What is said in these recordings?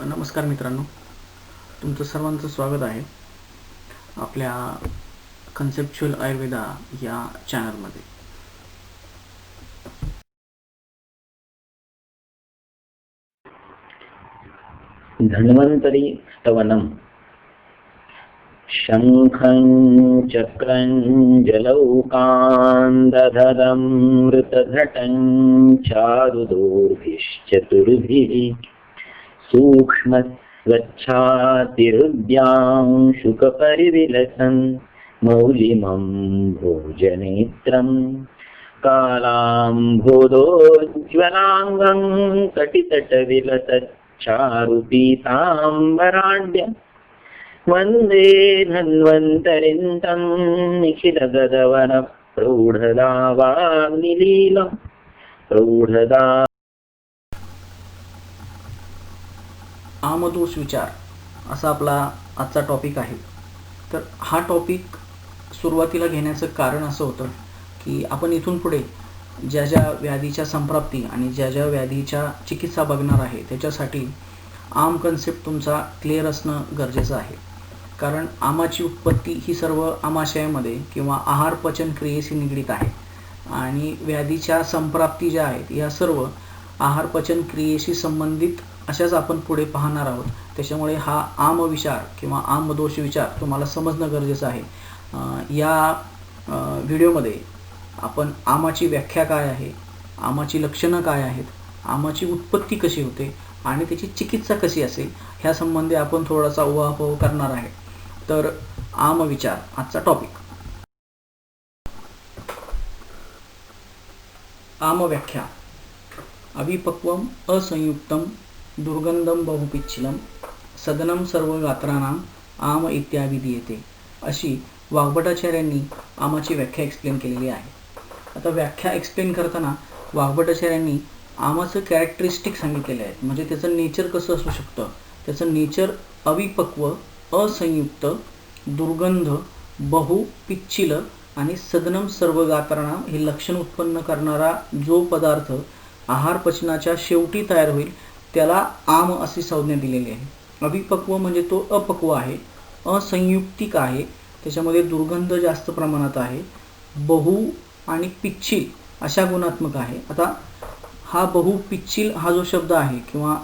नमस्कार मित्रांनो, तुमचं सर्वांचं स्वागत आहे आपल्या कन्सेप्च्युअल आयुर्वेदा या चॅनलमध्ये. धन्वन्तरी स्तवनम्. शङ्खं चक्रं जलौकान्दधरं मृतघटं चारुदोर्भिश्चतुर्भिः सूक्ष्मस्वच्छातिरुद्यां शुकपरिविलसन् मौलिमं भोजनेत्रं कालाम्भोदोज्ज्वलाङ्गं कटितटविलसच्चारुपीताम्बराढ्य वन्दे धन्वन्तरिं तं निखिलगगनप्रौढदावाग्निलीलं प्रौढदा. आमदोष विचार असा आपला आजचा टॉपिक आहे. तर हा टॉपिक सुरुवातीला घेण्याचं कारण असं होतं की आपण इथून पुढे ज्या ज्या व्याधीच्या संप्राप्ती आणि ज्या ज्या व्याधीच्या चिकित्सा बघणार आहे त्याच्यासाठी आम कन्सेप्ट तुमचा क्लिअर असणं गरजेचं आहे. कारण आमाची उत्पत्ती ही सर्व आमाशयामध्ये किंवा आहार पचन क्रियेशी निगडीत आहे आणि व्याधीच्या संप्राप्ती ज्या आहेत या सर्व आहार पचन क्रियेशी संबंधित अशाच आपण पुढे पाहणार आहोत. त्याच्यामुळे हा आम विचार किंवा आमदोष विचार तुम्हाला समजणं गरजेचं आहे. या व्हिडिओमध्ये आपण आमाची व्याख्या काय आहे, आमाची लक्षणं काय आहेत, आमाची उत्पत्ती कशी होते आणि त्याची चिकित्सा कशी असेल ह्या संबंधी आपण थोडासा उहापोह करणार आहे. तर आम विचार आजचा टॉपिक. आम व्याख्या. अविपक्वम असंयुक्तम दुर्गंधम बहुपिच्छिलम सदनम सर्व गात्राणाम आम इत्यादी दीयते, अशी वाग्भटाचार्यांनी आमाची व्याख्या एक्सप्लेन केलेली आहे. आता व्याख्या एक्सप्लेन करताना वाग्भटाचार्यांनी आमाचं कॅरेक्टरिस्टिक सांगितलेले आहेत. म्हणजे त्याचं नेचर कसं असू शकतं. त्याचं नेचर अविपक्व, असंयुक्त, दुर्गंध, बहुपिच्छिल आणि सदनम सर्व गात्राणाम हे लक्षण उत्पन्न करणारा जो पदार्थ आहार पचनाच्या शेवटी तयार होईल त्याला आम अशी संज्ञा दिलेली आहे. अविपक्व म्हणजे तो अपक्व आहे, असंयुक्तिक आहे, त्याच्यामध्ये दुर्गंध जास्त प्रमाणात आहे, बहु आणि पिच्छिल अशा गुणात्मक आहे. आता हा बहुपिच्छिल हा जो शब्द आहे किंवा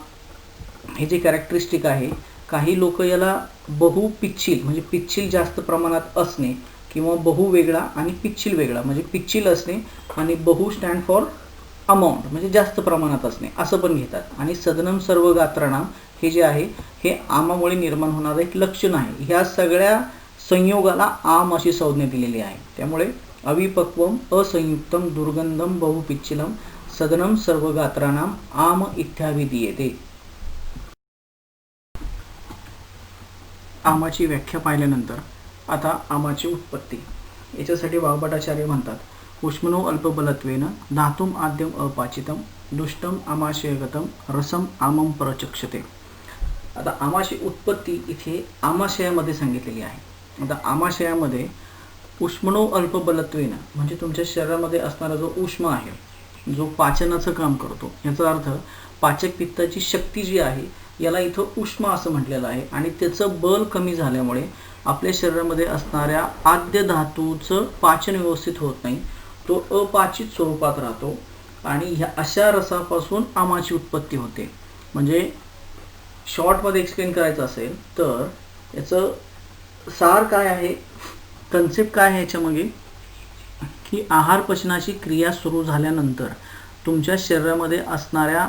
हे जे कॅरेक्टरिस्टिक आहे, काही लोक याला बहुपिच्छिल म्हणजे पिच्छिल जास्त प्रमाणात असणे किंवा बहु वेगळा आणि पिच्छिल वेगळा म्हणजे पिच्छिल असणे आणि बहु स्टँड फॉर अमाऊंट म्हणजे जास्त प्रमाणात असणे असं पण घेतात. आणि सदनम सर्व गात्राणाम हे जे आहे हे आमामुळे निर्माण होणारं एक लक्षण आहे. ह्या सगळ्या संयोगाला आम अशी संज्ञा दिलेली आहे. त्यामुळे अविपक्वम, असंयुक्तम, दुर्गंधम, बहुपिच्छिलम, सदनम सर्व गात्राणाम आम इत्यादी दीयते. आमाची व्याख्या पाहिल्यानंतर आता आमाची उत्पत्ती. याच्यासाठी वाग्भटाचार्य म्हणतात, उष्मनो अल्पबलत्वेन धातुम आद्यम अपाचितम दुष्टम आमाशयगतम रसम आमम प्रचक्षते. आता आमाची उत्पत्ती इथे आमाशयामध्ये सांगितलेली आहे. आता आमाशयामध्ये उष्मनो अल्पबलत्वेन म्हणजे तुमच्या शरीरामध्ये असणारा जो उष्म आहे, जो पाचनाचं काम करतो, याचा अर्थ पाचक पित्ताची शक्ती जी आहे याला इथं उष्म असं म्हटलेलं आहे. आणि त्याचं बल कमी झाल्यामुळे आपल्या शरीरामध्ये असणाऱ्या आद्य धातूचं पाचन व्यवस्थित होत नाही, तो अपाचित स्वरूपात राहतो आणि ह्या अशा रसापासून आमाची उत्पत्ती होते. म्हणजे शॉर्टमध्ये एक्सप्लेन करायचं असेल तर याचं सार काय आहे, कन्सेप्ट काय आहे याच्यामागे, की आहार पचनाची क्रिया सुरू झाल्यानंतर तुमच्या शरीरामध्ये असणाऱ्या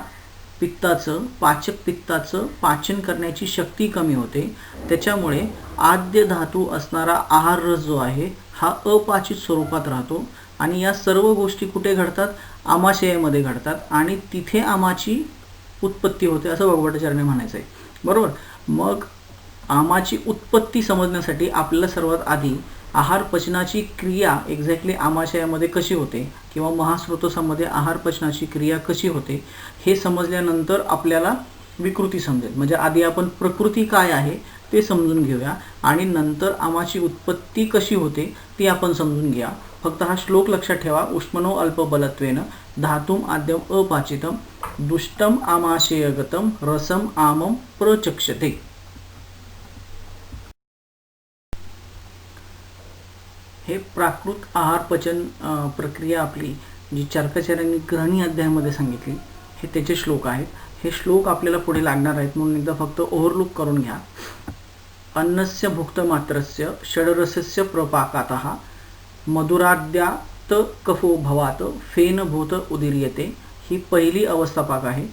पित्ताचं, पाचक पित्ताचं पाचन करण्याची शक्ती कमी होते. त्याच्यामुळे आद्य धातू असणारा आहार रस जो आहे हा अपाचित स्वरूपात राहतो आणि या सर्व गोष्टी कुठे घडतात, आमाशयामध्ये घडतात आणि तिथे आमाची उत्पत्ती होते असं वाग्भटाचार्याने म्हणायचं आहे. बरोबर. मग आमाची उत्पत्ती समजण्यासाठी आपल्याला सर्वात आधी आहार पचनाची क्रिया एक्झॅक्टली आमाशयामध्ये कशी होते किंवा महास्रोतसामध्ये आहार पचनाची क्रिया कशी होते हे समजल्यानंतर आपल्याला विकृती समजेल. म्हणजे आधी आपण प्रकृती काय आहे ते समजून घेऊया आणि नंतर आमाची उत्पत्ती कशी होते ती आपण समजून घ्या. फक्त हा श्लोक लक्षात ठेवा, उष्मनो अल्पबलत्वेन धातुम आद्यम अपाचितम दुष्टम आमाशयगतम रसम आमम प्रचक्षते. हे प्राकृत आहार पचन प्रक्रिया आपली जी चरकाचार्यांनी ग्रहणी अध्यायामध्ये सांगितली, हे त्याचे श्लोक आहेत. हे श्लोक आपल्याला पुढे लागणार आहेत म्हणून एकदा फक्त ओव्हरलुक करून घ्या. अन्नस्य भुक्तमात्रस्य षडरसस्य प्रपाकातः मधुराद्यात कफो भवात फेनभूत उदीर्यते. ही पहिली अवस्था पाक आहे.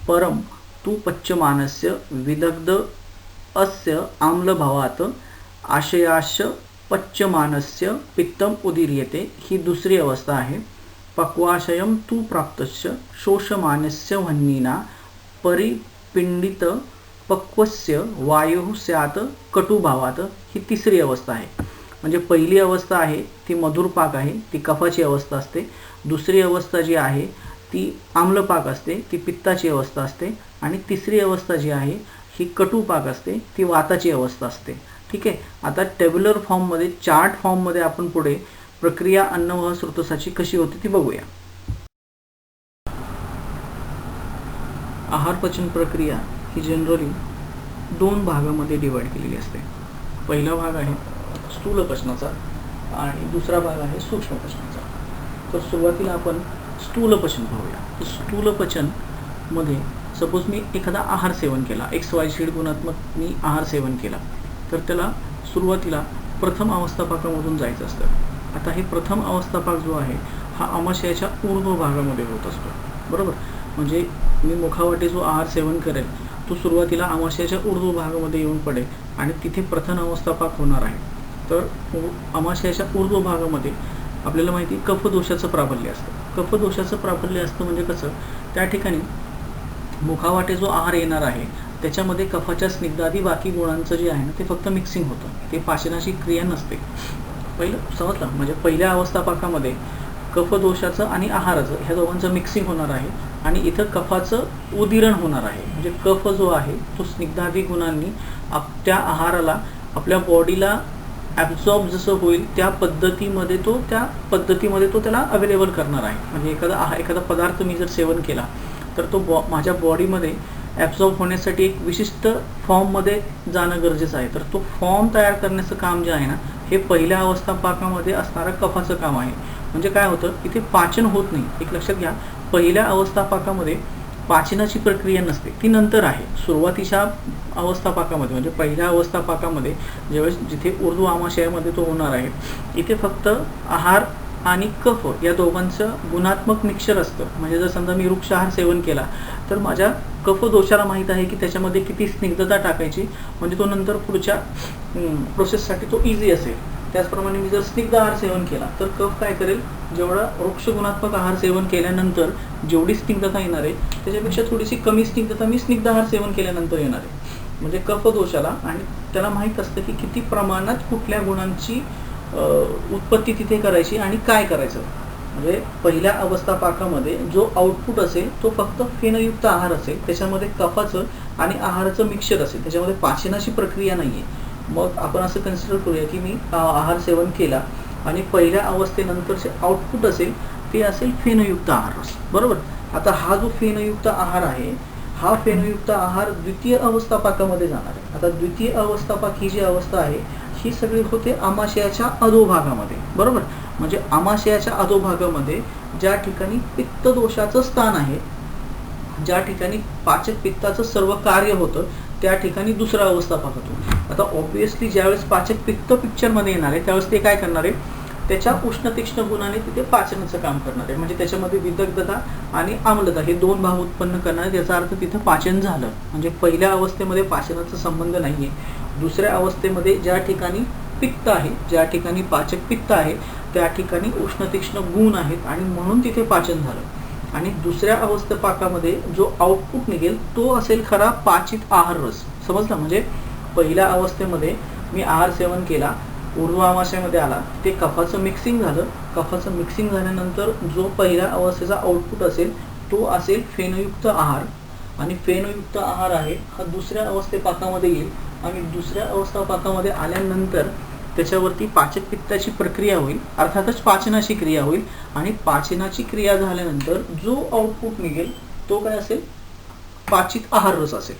परम तू पच्यमानस्य विदग्ध अस्य आम्लभावात आशयाश पच्यमानस्य पित्तम उदीर्यते. ही दुसरी अवस्था आहे. पक्वाशयम तू प्राप्तस्य शोषमानस्य वह्नीना परिपिंडित पक्वस्य वायु स्यात कटुभावात. ही तिसरी अवस्था आहे. म्हणजे पहिली अवस्था आहे ती मधुर पाक आहे, ती कफाची अवस्था असते. दुसरी अवस्था जी आहे ती आम्लपाक असते, ती पित्ताची अवस्था असते. आणि तिसरी अवस्था जी आहे ही कटुपाक असते, ती वाताची अवस्था असते. ठीक आहे. आता टेब्युलर फॉर्ममध्ये चार्ट फॉर्ममध्ये आपण पुढे प्रक्रिया अन्नवह स्रोतसाची कशी होती ती बघूया. आहार पचन प्रक्रिया ही जनरली 2 भागामध्ये डिवाइड केलेली असते. पहिला भाग आहे स्थूल पचनाचा आणि दुसरा भाग आहे सूक्ष्म पचनाचा. तर सुरुवातीला आपण स्थूल पचन पाहूया. स्थूल पचन मध्ये सपोज मी एखादा आहार सेवन केला, XYZ गुणात्मक मी आहार सेवन केला, तर त्याला सुरुवातीला प्रथम अवस्थापाकामधून जायचं असतं. आता हे प्रथम अवस्थापाक जो आहे हा आमाशयाच्या ऊर्ध्व भागामध्ये होत असतो. बरोबर. म्हणजे मी मुखावाटे जो आहार सेवन करेल तो सुरुवातीला आमाशयाच्या ऊर्ध्व भागामध्ये येऊन पडेल आणि तिथे प्रथम अवस्थापाक होणार आहे. तर आमाशयाच्या ऊर्ध्व भागामध्ये आपल्याला माहिती कफदोषाचं प्राबल्य असतं. कफदोषाचं प्राबल्य असतं म्हणजे कसं, त्या ठिकाणी मुखावाटे जो आहार येणार आहे त्याच्यामध्ये कफाच्या स्निग्धादी बाकी गुणांचं जे आहे ना ते फक्त मिक्सिंग होतं, ते पाचनाची क्रिया नसते. पहिलं समजलं. म्हणजे पहिल्या अवस्थापाकामध्ये कफदोषाचं आणि आहाराचं ह्या दोघांचं मिक्सिंग होणार आहे आणि इथं कफाचं उदिरण होणार आहे. म्हणजे कफ जो आहे तो स्निग्धादी गुणांनी त्या आहाराला आपल्या बॉडीला ॲब्झॉर्ब जसं होईल त्या पद्धतीमध्ये तो त्याला अवेलेबल करणार आहे. म्हणजे एखादा पदार्थ मी जर सेवन केला तर तो माझ्या बॉडीमध्ये ॲब्झॉर्ब होण्यासाठी एक विशिष्ट फॉर्ममध्ये जाणं गरजेचं आहे. तर तो फॉर्म तयार करण्याचं काम जे आहे ना हे पहिल्या अवस्थापाकामध्ये असणारं कफाचं काम आहे. म्हणजे काय होतं, इथे पाचन होत नाही. एक लक्षात घ्या, पहिल्या अवस्थापाकामध्ये पाचनाची प्रक्रिया नसते, ती नंतर आहे. सुरुवातीच्या अवस्थापाकामध्ये म्हणजे पहिल्या अवस्थापाकामध्ये ज्यावेळेस जिथे ऊर्ध्व आमाशयामध्ये तो होणार आहे, इथे फक्त आहार आणि कफ या दोघांचं गुणात्मक मिक्सचर असतं. म्हणजे जर समजा मी वृक्ष आहार सेवन केला तर माझ्या कफदोषाला माहीत आहे की त्याच्यामध्ये किती स्निग्धता टाकायची म्हणजे तो नंतर पुढच्या प्रोसेससाठी तो इझी असेल. त्याचप्रमाणे मी जर स्निग्ध आहार सेवन केला तर कफ काय करेल, जेवढा वृक्ष गुणात्मक आहार सेवन केल्यानंतर जेवढी स्निग्धता येणार आहे त्याच्यापेक्षा थोडीशी कमी स्निग्धता मी स्निग्ध आहार सेवन केल्यानंतर येणार आहे. म्हणजे कफदोषाला आणि त्याला माहीत असतं की किती प्रमाणात कुठल्या गुणांची उत्पत्ती तिथे करायची आणि काय करायचं. म्हणजे पहिल्या अवस्थापाकामध्ये जो आउटपुट असेल तो फक्त फेनयुक्त आहार असेल, त्याच्यामध्ये कफाचं आणि आहाराचं मिक्सचर असेल, त्याच्यामध्ये पाचनाची प्रक्रिया नाही आहे. मग आपण असं कन्सिडर करूया की मी आहार सेवन केला आणि पहिल्या अवस्थेनंतरचे आउटपुट असेल ते असेल फेनयुक्त आहार. बरोबर. आता हा जो फेनयुक्त आहार आहे हा फेनयुक्त आहार द्वितीय अवस्थापाकामध्ये जाणार आहे. आता द्वितीय अवस्थापाक ही जी अवस्था आहे ही सगळी होते आमाशयाच्या अधोभागामध्ये. बरोबर. म्हणजे आमाशयाच्या अधोभागामध्ये ज्या ठिकाणी पित्तदोषाचं स्थान आहे, ज्या ठिकाणी पाचक पित्ताचं सर्व कार्य होतं त्या ठिकाणी दुसरा अवस्थापाक होतो. आता ऑब्व्हियसली ज्यावेळेस पाचक पित्त पिक्चरमध्ये येणार आहे त्यावेळेस ते काय करणार आहे, त्याच्या उष्ण तीक्ष्ण गुणाने तिथे पाचनाचं काम करणार आहे. म्हणजे त्याच्यामध्ये विदग्धता आणि आम्लता हे 2 भाग उत्पन्न करणार आहे. याचा अर्थ तिथं पाचन झालं. म्हणजे पहिल्या अवस्थेमध्ये पाचनाचा संबंध नाही आहे. दुसऱ्या अवस्थेमध्ये ज्या ठिकाणी पित्त आहे, ज्या ठिकाणी पाचक पित्त आहे त्या ठिकाणी उष्ण तीक्ष्ण गुण आहेत आणि म्हणून तिथे पाचन झालं. आणि दुसऱ्या अवस्थापाकामध्ये जो आउटपुट निघेल तो असेल खरा पाचित आहार रस. समजलं. म्हणजे पहिल्या अवस्थेमध्ये मी आहार सेवन केला, ऊर्ध्व आमाशयामध्ये आला, ते कफाचं मिक्सिंग झालं. कफाचं मिक्सिंग झाल्यानंतर जो पहिल्या अवस्थेचा आउटपुट असेल तो असेल फेनयुक्त आहार आणि फेनयुक्त आहार आहे हा दुसऱ्या अवस्थेपाकामध्ये येईल आणि दुसऱ्या अवस्थापाकामध्ये आल्यानंतर त्याच्यावरती पाचक पित्ताची प्रक्रिया होईल, अर्थातच पाचनाची क्रिया होईल आणि पाचनाची क्रिया झाल्यानंतर जो आउटपुट निघेल तो काय असेल, पाचित आहार रस असेल.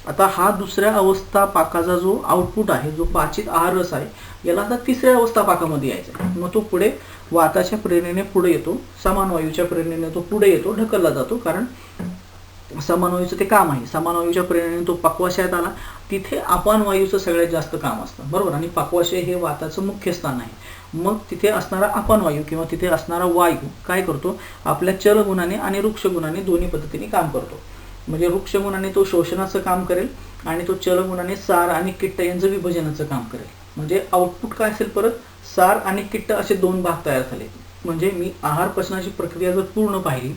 आता हा दुसऱ्या अवस्था पाकाचा जो आउटपुट आहे, जो पाचित आहार रस आहे, याला आता तिसऱ्या अवस्था पाकामध्ये यायचा आहे. मग तो पुढे वाताच्या प्रेरणेने पुढे येतो, समान वायूच्या प्रेरणेने तो पुढे येतो, ढकलला जातो, कारण समान वायूचं ते काम आहे. समान वायूच्या प्रेरणेने तो पक्वाशयात आला, तिथे अपान वायूचं सगळ्यात जास्त काम असतं, बरोबर. आणि पक्वाशय हे वाताचं मुख्य स्थान आहे. मग तिथे असणारा अपान वायू किंवा तिथे असणारा वायू काय करतो, आपल्या चलगुणाने आणि वृक्षगुणाने दोन्ही पद्धतीने काम करतो. म्हणजे वृक्षगुणाने तो शोषणाचं काम करेल आणि तो चलगुणाने सार आणि किट्ट यांचं विभजनाचं काम करेल. म्हणजे आउटपुट काय असेल, परत सार आणि किट्ट असे दोन भाग तयार झाले. म्हणजे मी आहार पचनाची प्रक्रिया जर पूर्ण पाहिली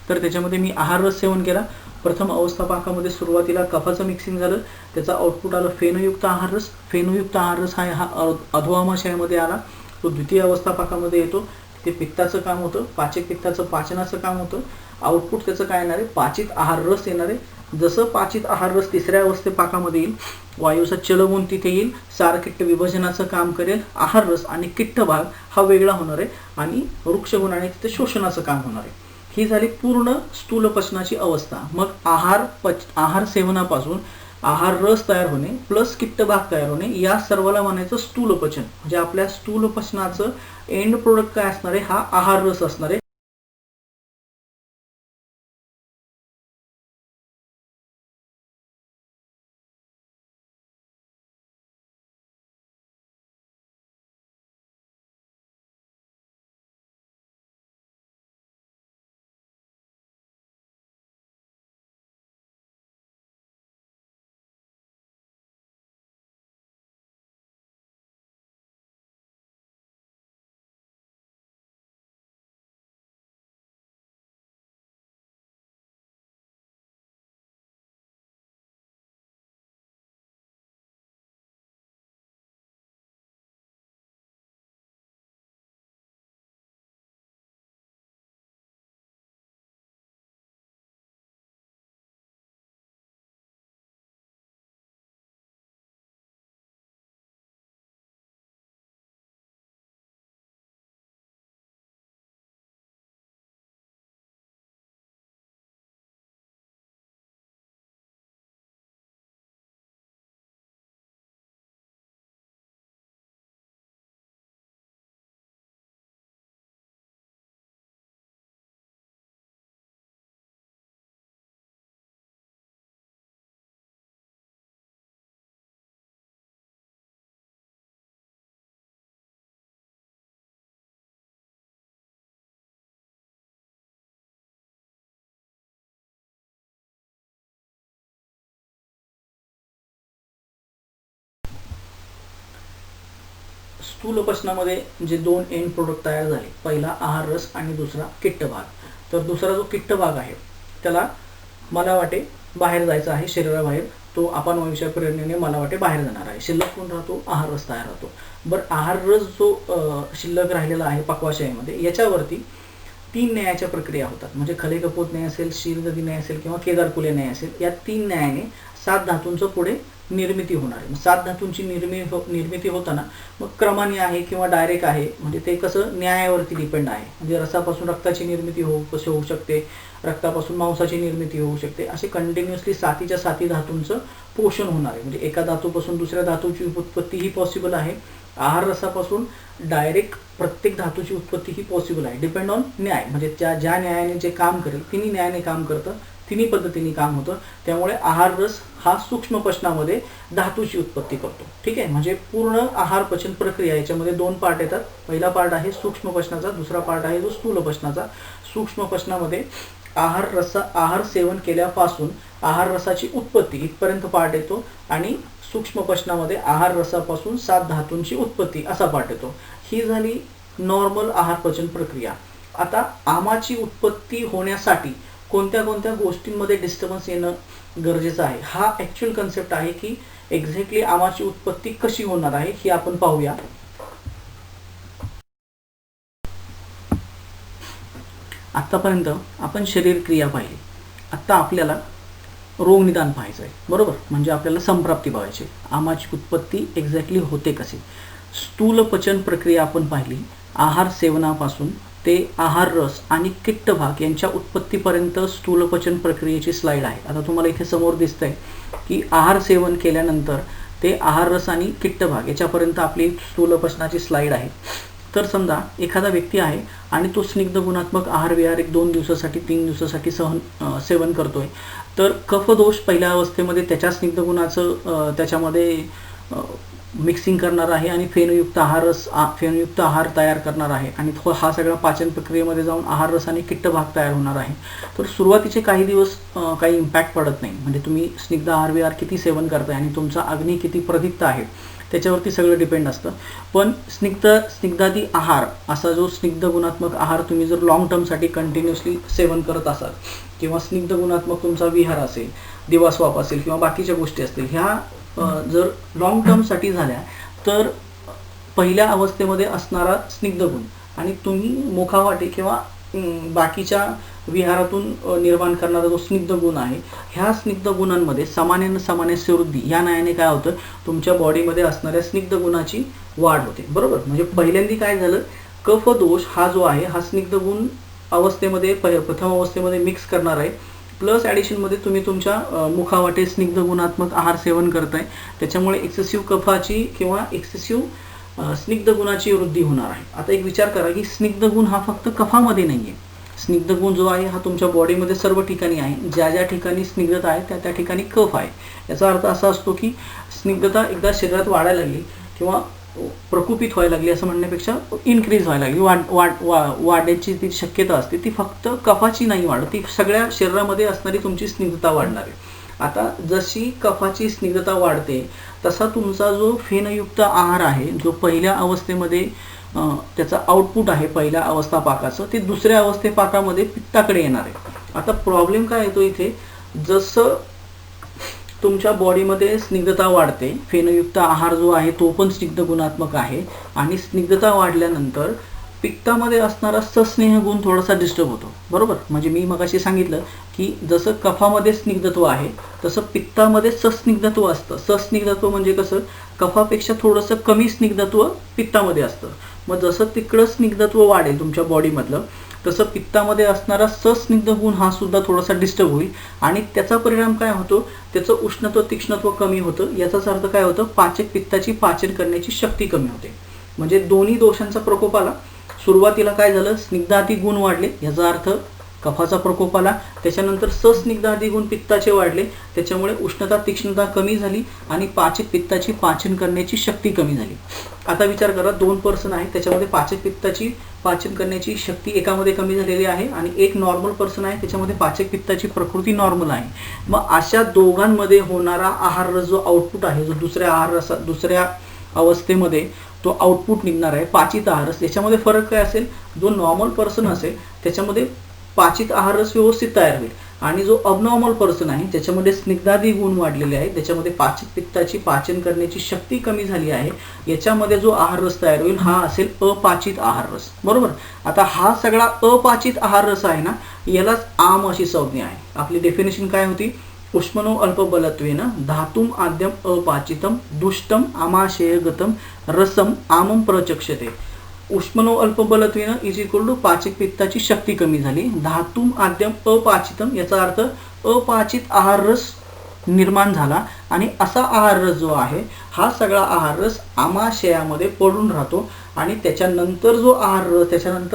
तर त्याच्यामध्ये मी आहार रस सेवन केला. प्रथम अवस्था पाकामध्ये सुरुवातीला कफाचं मिक्सिंग झालं, त्याचा आउटपुट आलं फेनयुक्त आहार रस. फेनयुक्त आहार रस हा अधोआमाशयामध्ये आला. तो द्वितीय अवस्था पाकामध्ये येतो, ते पित्ताचं काम होतं, पाचक पित्ताचं पाचनाचं काम होतं. आउटपुट त्याचं काय येणार आहे, पाचित आहार रस येणार आहे. जसं पाचित आहार रस तिसऱ्या अवस्थे पाकामध्ये येईल, वायूचा चलगुण तिथे येईल, सारकिट्ट विभजनाचं काम करेल, आहार रस आणि किट्ट भाग हा वेगळा होणार आहे आणि वृक्षगुणाने तिथे शोषणाचं काम होणार आहे. ही झाली पूर्ण स्थूल पचनाची अवस्था. मग आहार सेवनापासून आहार रस तयार होणे प्लस किट्ट भाग तयार होणे, या सर्वाला म्हणायचं स्थूल पचन. म्हणजे आपल्या स्थूल पचनाचं एंड प्रोडक्ट काय असणार आहे, हा आहार रस असणार आहे. स्थूल पचनामध्ये जे दोन एंड प्रोडक्ट तयार झाले, पहिला आहार रस आणि दुसरा किट्ट भाग. तर दुसरा जो किट्ट भाग आहे त्याला मला वाटे बाहेर जायचं आहे, शरीराबाहेर. तो आपण वायूच्या प्रेरणेने मला वाटे बाहेर जाणार आहे. शिल्लक कोण राहतो, आहार रस तयार होतो. बरं, आहार रस जो शिल्लक राहिलेला आहे पक्वाशयामध्ये, याच्यावरती 3 न्यायाच्या प्रक्रिया होतात. म्हणजे खलेकपोत न्याय असेल, शीरगदी न्याय असेल किंवा केदारकुले न्याय असेल, या 3 न्यायाने 7 धातूंचं पुढे निर्मिती होणार आहे. 7 धातूंची निर्मिती होताना मग क्रमाने आहे किंवा डायरेक्ट आहे, म्हणजे ते कसं न्यायावरती डिपेंड आहे. म्हणजे रसापासून रक्ताची निर्मिती होऊ शकते, रक्तापासून मांसाची निर्मिती होऊ शकते. असे कंटिन्युअसली 7च्या 7 धातूंचं पोषण होणार आहे. म्हणजे एका धातूपासून दुसऱ्या धातूची उत्पत्ती ही पॉसिबल आहे. आहार रसापासून डायरेक्ट प्रत्येक धातूची उत्पत्ती ही पॉसिबल आहे. डिपेंड ऑन न्याय, म्हणजे ज्या न्यायाने जे काम करेल तिन्ही न्यायाने काम करतं, तिन्ही पद्धतीने काम होतं. त्यामुळे आहार रस हा सूक्ष्म पचनामध्ये धातूची उत्पत्ती करतो. ठीक आहे. म्हणजे पूर्ण आहार पचन प्रक्रिया याच्यामध्ये 2 पार्ट येतात. पहिला पार्ट आहे सूक्ष्म पचनाचा, दुसरा पार्ट आहे जो स्थूल पचनाचा. सूक्ष्म पचनामध्ये आहार सेवन केल्यापासून आहार रसाची उत्पत्ती इथपर्यंत पार्ट येतो आणि सूक्ष्म पचनामध्ये आहार रसापासून 7 धातूंची उत्पत्ती असा पार्ट येतो. ही झाली नॉर्मल आहार पचन प्रक्रिया. आता आमाची उत्पत्ती होण्यासाठी कोणत्या कोणत्या गोष्टींमध्ये डिस्टर्बन्स येणं गरजेचं आहे, हा ॲक्च्युअल कन्सेप्ट आहे की एक्झॅक्टली आमाची उत्पत्ती कशी होणार आहे ही आपण पाहूया. आत्तापर्यंत आपण शरीर क्रिया पाहिली. आत्ता आपल्याला रोग निदान पाहायचं आहे, बरोबर. म्हणजे आपल्याला संप्राप्ती बघायची, आमाची उत्पत्ती एक्झॅक्टली होते कसे. स्थूल पचन प्रक्रिया आपण पाहिली. आहार सेवनापासून ते आहार रस आणि किट्ट भाग यांच्या उत्पत्तीपर्यंत स्थूलपचन प्रक्रियेची स्लाईड आहे. आता तुम्हाला इथे समोर दिसतंय की आहार सेवन केल्यानंतर ते आहार रस आणि किट्ट भाग याच्यापर्यंत आपली स्थूलपचनाची स्लाईड आहे. तर समजा एखादा व्यक्ती आहे आणि तो स्निग्ध गुणात्मक आहार विहार 1-2 दिवसासाठी 3 दिवसासाठी सेवन करतोय, तर कफदोष पहिल्या अवस्थेमध्ये त्याच्या स्निग्ध गुणाचं त्याच्यामध्ये मिक्सिंग करणार आहे आणि फेनयुक्त आहार तयार करणार आहे आणि हा सगळा पाचन प्रक्रियेमध्ये जाऊन आहार रस आणि किट्ट भाग तयार होणार आहे. तर सुरुवातीचे काही दिवस काही इम्पॅक्ट पडत नाही, म्हणजे तुम्ही स्निग्ध आहार विहार किती सेवन करताय आणि तुमचा अग्नी किती प्रदीप्त आहे त्याच्यावरती सगळं डिपेंड असतं. पण स्निग्धादी आहार असा जो स्निग्ध गुणात्मक आहार तुम्ही जर लॉंग टर्मसाठी कंटिन्युअसली सेवन करत असाल किंवा स्निग्ध गुणात्मक तुमचा विहार असेल, दिवास्वाप असेल किंवा बाकीच्या गोष्टी असतील, ह्या जर लॉंग टर्मसाठी झाल्या तर पहिल्या अवस्थेमध्ये असणारा स्निग्ध गुण आणि तुम्ही मुखावाटे किंवा बाकीच्या विहारातून निर्माण करणारा जो स्निग्ध गुण आहे, ह्या स्निग्ध गुणांमध्ये समानेन सामान्यस्य वृद्धी या न्यायाने काय होतं, तुमच्या बॉडीमध्ये असणाऱ्या स्निग्ध गुणाची वाढ होते. बरोबर, म्हणजे पहिल्यांदा काय झालं, कफ दोष हा जो आहे हा स्निग्ध गुण अवस्थेमध्ये प्रथम अवस्थेमध्ये मिक्स करणार आहे, प्लस ॲडिशनमध्ये तुम्ही तुमच्या मुखावाटे स्निग्ध गुणात्मक आहार सेवन करताय, त्याच्यामुळे एक्सेसिव्ह कफाची किंवा एक्सेसिव्ह स्निग्ध गुणाची वृद्धी होणार आहे. आता एक विचार करा की स्निग्ध गुण हा फक्त कफामध्ये नाही आहे. स्निग्ध गुण जो आहे हा तुमच्या बॉडीमध्ये सर्व ठिकाणी आहे. ज्या ज्या ठिकाणी स्निग्धता आहे त्या त्या ठिकाणी कफ आहे. याचा अर्थ असा असतो की स्निग्धता एकदा शरीरात वाढायला लागली किंवा प्रकोपित व्हायला लागली असं म्हणण्यापेक्षा इन्क्रीज व्हायला लागली, वाढण्याची ती शक्यता असते, ती फक्त कफाची नाही वाढत, ती सगळ्या शरीरामध्ये असणारी तुमची स्निग्धता वाढणार आहे. आता जशी कफाची स्निग्धता वाढते तसा तुमचा जो फेनयुक्त आहार आहे, जो पहिल्या अवस्थेमध्ये त्याचा आउटपुट आहे पहिल्या अवस्थापाकाचं, ते दुसऱ्या अवस्थेपाकामध्ये पित्ताकडे येणार आहे. आता प्रॉब्लेम काय येतो इथे, जसं तुमच्या बॉडीमध्ये स्निग्धता वाढते, फेनयुक्त आहार जो आहे तो पण स्निग्ध गुणात्मक आहे आणि स्निग्धता वाढल्यानंतर पित्तामध्ये असणारा सस्नेह गुण थोडासा डिस्टर्ब होतो. बरोबर, म्हणजे मी मगाशी सांगितलं की जसं कफामध्ये स्निग्धत्व आहे तसं पित्तामध्ये सस्निग्धत्व असतं. सस्निग्धत्व म्हणजे कसं, कफापेक्षा थोडंसं कमी स्निग्धत्व पित्तामध्ये असतं. मग जसं तिकडं स्निग्धत्व वाढेल तुमच्या बॉडीमधलं तसं पित्तामध्ये असणारा सस्निग्ध गुण हा सुद्धा थोडासा डिस्टर्ब होईल आणि त्याचा परिणाम काय होतो, त्याचं उष्णत्व तीक्ष्णत्व कमी होतं. याचाच अर्थ काय होतं, पाचक पित्ताची पाचन करण्याची शक्ती कमी होते. म्हणजे दोन्ही दोषांचा प्रकोप आला. सुरुवातीला काय झालं, स्निग्धादी गुण वाढले, याचा अर्थ कफाचा प्रकोप आला. त्याच्यानंतर सस्निग्धादी गुण पित्ताचे वाढले, त्याच्यामुळे उष्णता तीक्ष्णता कमी झाली आणि पाचक पित्ताची पाचन करण्याची शक्ती कमी झाली. आता विचार करा, 2 पर्सन आहे, त्याच्यामध्ये पाचक पित्ताची पाचन करण्याची शक्ती एकामध्ये कमी झालेली आहे आणि एक नॉर्मल पर्सन आहे, त्याच्यामध्ये पाचक पित्ताची प्रकृती नॉर्मल आहे. मग अशा दोघांमध्ये होणारा आहार रस जो आउटपुट आहे, जो दुसऱ्या अवस्थेमध्ये तो आउटपुट निघणार आहे पाचित आहार रस, याच्यामध्ये फरक काय असेल, जो नॉर्मल पर्सन असेल त्याच्यामध्ये पाचित आहार रस व्यवस्थित तयार होईल आणि जो अबनॉर्मल पर्सन आहे त्याच्यामध्ये स्निग्धादी गुण वाढलेले आहेत, त्याच्यामध्ये पाचक पित्ताची पाचन करण्याची शक्ती कमी झाली आहे, याच्यामध्ये जो आहार रस तयार होईल हा असेल अपाचित आहार रस. बरोबर, आता हा सगळा अपाचित आहार रस आहे ना, यालाच आम अशी संज्ञा आहे. आपली डेफिनेशन काय होती, उष्मनो अल्पबलत्वेन धातुम आद्यम अपाचितम दुष्टम आमाशयगतम रसम आमम प्रचक्षते. उष्मनो अल्पबलत्वेन इज इक्वल टू पाचक पित्ताची शक्ती कमी झाली, धातुम आद्यम अपाचितम याचा अर्थ अपाचित आहार रस निर्माण झाला आणि असा आहार रस जो आहे हा सगळा आहार रस आमाशयामध्ये पडून राहतो आणि त्याच्यानंतर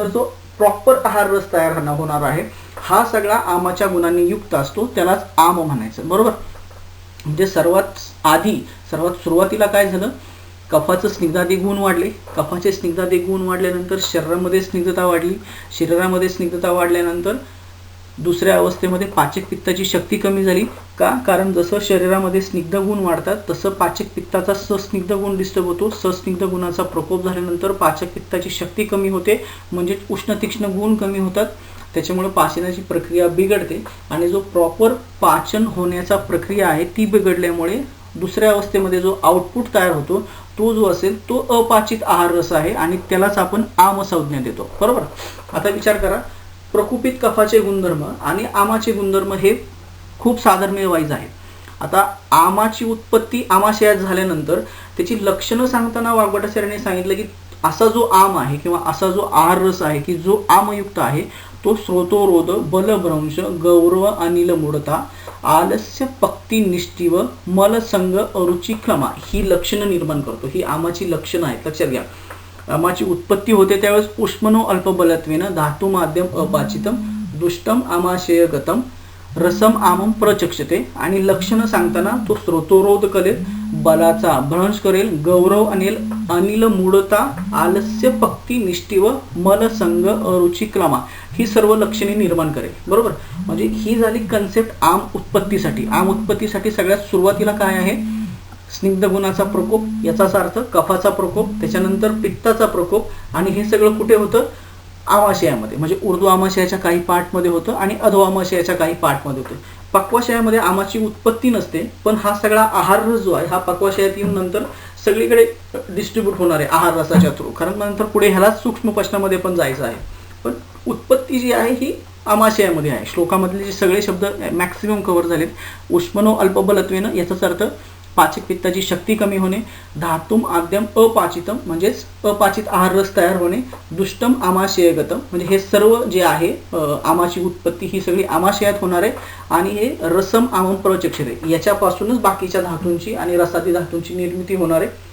जो प्रॉपर आहार रस तयार होणार आहे हा सगळा आमाच्या गुणांनी युक्त असतो, त्यालाच आम म्हणायचं. बरोबर, म्हणजे सर्वात सुरुवातीला काय झालं, कफाचं स्निग्धादी गुण वाढले, कफाचे स्निग्धादी गुण वाढल्यानंतर शरीरामध्ये स्निग्धता वाढली, शरीरामध्ये स्निग्धता वाढल्यानंतर दुसऱ्या अवस्थेमध्ये पाचक पित्ताची शक्ती कमी झाली. का, कारण जसं शरीरामध्ये स्निग्ध गुण वाढतात तसं पाचक पित्ताचा सस्निग्ध गुण डिस्टर्ब होतो. सस्निग्ध गुणाचा प्रकोप झाल्यानंतर पाचक पित्ताची शक्ती कमी होते, म्हणजे उष्ण तीक्ष्ण गुण कमी होतात, त्याच्यामुळे पाचनाची प्रक्रिया बिघडते आणि जो प्रॉपर पाचन होण्याचा प्रक्रिया आहे ती बिघडल्यामुळे दुसऱ्या अवस्थेमध्ये जो आउटपुट तयार होतो तो जो असेल तो अपाचित आहार रस आहे आणि त्यालाच आपण आम संज्ञा देतो. बरोबर, आता विचार करा, प्रकुपित कफाचे गुणधर्म आणि आमाचे गुणधर्म हे खूप साधर्म्य वाईज आहेत. आता आमाची उत्पत्ती आमाशयात झाल्यानंतर त्याची लक्षणं सांगताना वाग्भटाचार्यांनी सांगितलं की असा जो आम आहे किंवा असा जो आहार रस आहे की जो आमयुक्त आहे तो स्रोतोरोध बलभ्रंश गौरव अनिल मूढता आलस्य पक्ती निष्ठीव मलसंग अरुची क्षमा ही लक्षणं निर्माण करतो. ही आमाची लक्षणं आहेत, लक्षात घ्या. आमाची उत्पत्ती होते त्यावेळेस उष्मनो अल्पबलत्वेन धातू माध्यम अपाचितम दुष्टम आमाशयगतम रसम आमम प्रचक्षते आणि लक्षणं सांगताना तो स्रोतोरोध करेल, बलाचा भ्रंश करेल, गौरव अनिल मूढता आलस्य पक्ती निष्ठीव मलसंग अरुची क्लमा ही सर्व लक्षणे निर्माण करेल. बरोबर, म्हणजे ही झाली कन्सेप्ट आम उत्पत्तीसाठी. आम उत्पत्तीसाठी सगळ्यात सुरुवातीला काय आहे, स्निग्ध गुणाचा प्रकोप, याचाच अर्थ कफाचा प्रकोप, त्याच्यानंतर पित्ताचा प्रकोप आणि हे सगळं कुठे होतं, आमाशयामध्ये. म्हणजे उर्दू आमाशयाच्या काही पार्टमध्ये होतं आणि अधो आमाशयाच्या काही पार्टमध्ये होतं. पक्वाशयामध्ये आमाची उत्पत्ती नसते, पण हा सगळा आहार रस जो आहे हा पक्वाशयात येऊन नंतर सगळीकडे डिस्ट्रीब्यूट होणार आहे आहार रसाच्या थ्रू, कारण नंतर पुढे ह्यालाच सूक्ष्म पचनामध्ये पण जायचं आहे. पण उत्पत्ती जी आहे ही आमाशयामध्ये आहे. श्लोकामधले जे सगळे शब्द मॅक्सिमम कव्हर झालेत. उष्मनो अल्पबलत्वेनं याचाच अर्थ पाचक पित्ताची शक्ती कमी होणे, धातुम आद्यम अपाचितम म्हणजेच अपाचित आहार रस तयार होणे, दुष्टम आमाशयगतम म्हणजे हे सर्व जे आहे आमाची उत्पत्ती ही सगळी आमाशयात होणार आहे आणि हे रसम आमम प्रचक्षते याच्यापासूनच बाकीच्या धातूंची आणि रसादी धातूंची निर्मिती होणार आहे.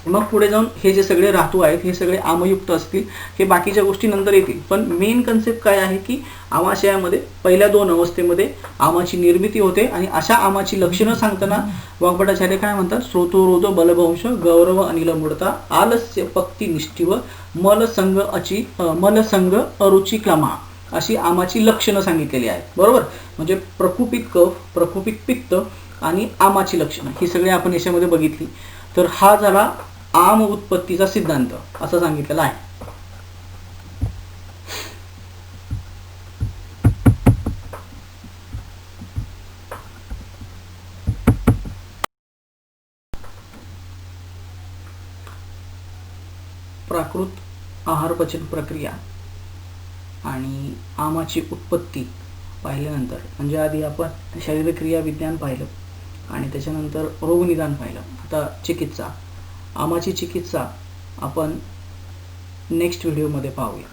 मग पुढे जाऊन हे जे सगळे धातू आहेत हे सगळे आमयुक्त असतील, हे बाकीच्या गोष्टी नंतर येतील. पण मेन कन्सेप्ट काय आहे की आमाशयामध्ये पहिल्या 2 अवस्थेमध्ये आमाची निर्मिती होते आणि अशा आमाची लक्षणं सांगताना वाग्भटाचार्य काय म्हणतात, स्रोतोरोध बलभंश गौरव अनिल मूढता आलस्य पक्ती निष्ठीव मलसंग अरुची क्लमा अशी आमाची लक्षणं सांगितलेली आहेत. बरोबर, म्हणजे प्रकुपित कफ, प्रकुपित पित्त आणि आमाची लक्षणं ही सगळी आपण याच्यामध्ये बघितली. तर हा झाला आम उत्पत्तीचा सिद्धांत असं सांगितलेला आहे. प्राकृत आहार पचन प्रक्रिया आणि आमाची उत्पत्ती पाहिल्यानंतर, म्हणजे आधी आपण शरीरक्रिया विज्ञान पाहिलं आणि त्याच्यानंतर रोगनिदान पाहिलं. आता चिकित्सा, आमाची चिकित्सा आपण नेक्स्ट व्हिडिओमध्ये पाहूया.